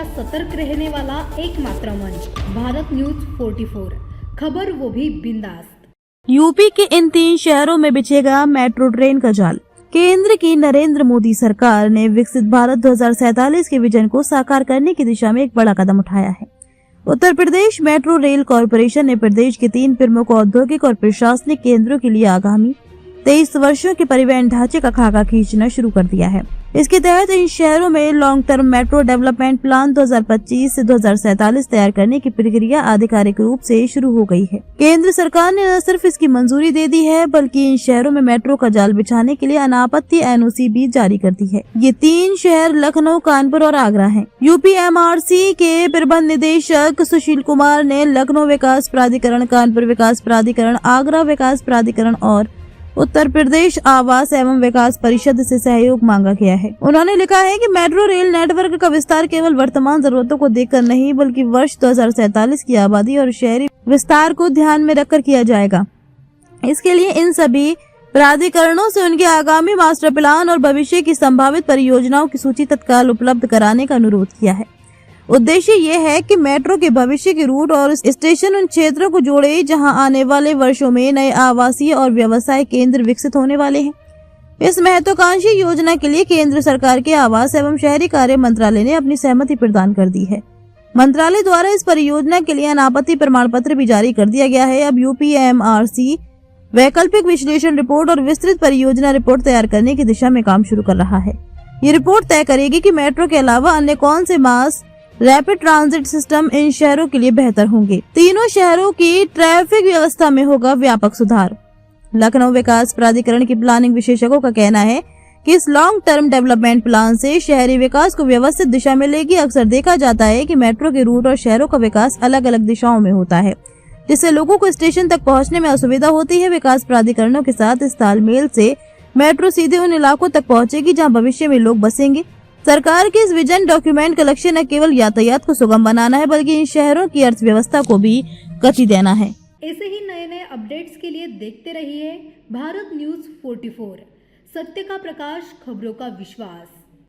हमेशा सतर्क रहने वाला एकमात्र मंच भारत न्यूज 44, खबर वो भी बिंदास। यूपी के इन 3 शहरों में बिछेगा मेट्रो ट्रेन का जाल। केंद्र की नरेंद्र मोदी सरकार ने विकसित भारत 2047 के विजन को साकार करने की दिशा में एक बड़ा कदम उठाया है। Uttar Pradesh metro rail corporation ने प्रदेश के 3 प्रमुख औद्योगिक और प्रशासनिक केंद्रों के लिए आगामी 23 वर्षों के परिवहन ढांचे का खाका खींचना शुरू कर दिया है। इसके तहत इन शहरों में long term metro development plan 2025 से 2047 तैयार करने की प्रक्रिया आधिकारिक रूप से शुरू हो गई है। केंद्र सरकार ने न सिर्फ इसकी मंजूरी दे दी है, बल्कि इन शहरों में मेट्रो का जाल बिछाने के लिए अनापत्ति NOC भी जारी कर दी है। ये 3 शहर लखनऊ, कानपुर और आगरा हैं। UPMRC के प्रबंध निदेशक सुशील कुमार ने लखनऊ विकास प्राधिकरण, कानपुर विकास प्राधिकरण, आगरा विकास प्राधिकरण और उत्तर प्रदेश आवास एवं विकास परिषद से सहयोग मांगा गया है। उन्होंने लिखा है कि मेट्रो रेल नेटवर्क का विस्तार केवल वर्तमान जरूरतों को देखकर नहीं, बल्कि वर्ष 2047 की आबादी और शहरी विस्तार को ध्यान में रखकर किया जाएगा। इसके लिए इन सभी प्राधिकरणों से उनके आगामी मास्टर प्लान और भविष्य की संभावित परियोजनाओं की सूची तत्काल उपलब्ध कराने का अनुरोध किया है। उद्देश्य ये है कि मेट्रो के भविष्य के रूट और स्टेशन उन क्षेत्रों को जोड़े जहां आने वाले वर्षों में नए आवासीय और व्यवसाय केंद्र विकसित होने वाले हैं। इस महत्वाकांक्षी योजना के लिए केंद्र सरकार के आवास एवं शहरी कार्य मंत्रालय ने अपनी सहमति प्रदान कर दी है। मंत्रालय द्वारा इस परियोजना के लिए अनापत्ति प्रमाण पत्र भी जारी कर दिया गया है। अब UPMRC वैकल्पिक विश्लेषण रिपोर्ट और विस्तृत परियोजना रिपोर्ट तैयार करने की दिशा में काम शुरू कर रहा है। ये रिपोर्ट तय करेगी कि मेट्रो के अलावा अन्य कौन से mass rapid transit system in शहरों के लिए बेहतर होंगे। तीनों शहरों की ट्रैफिक व्यवस्था में होगा व्यापक सुधार। लखनऊ विकास प्राधिकरण की प्लानिंग विशेषज्ञों का कहना है कि इस लॉन्ग टर्म डेवलपमेंट प्लान से शहरी विकास को व्यवस्थित दिशा मिलेगी। अक्सर देखा जाता है कि मेट्रो के रूट और शहरों का विकास अलग अलग दिशाओं में होता है, जिससे लोगों को स्टेशन तक पहुंचने में असुविधा होती है। विकास प्राधिकरणों के साथ इस तालमेल से मेट्रो सीधे उन इलाकों तक पहुंचेगी जहां भविष्य में लोग बसेंगे। सरकार के इस विजन डॉक्यूमेंट का लक्ष्य न केवल यातायात को सुगम बनाना है, बल्कि इन शहरों की अर्थव्यवस्था को भी गति देना है। ऐसे ही नए अपडेट्स के लिए देखते रहिए भारत न्यूज 44, सत्य का प्रकाश, खबरों का विश्वास।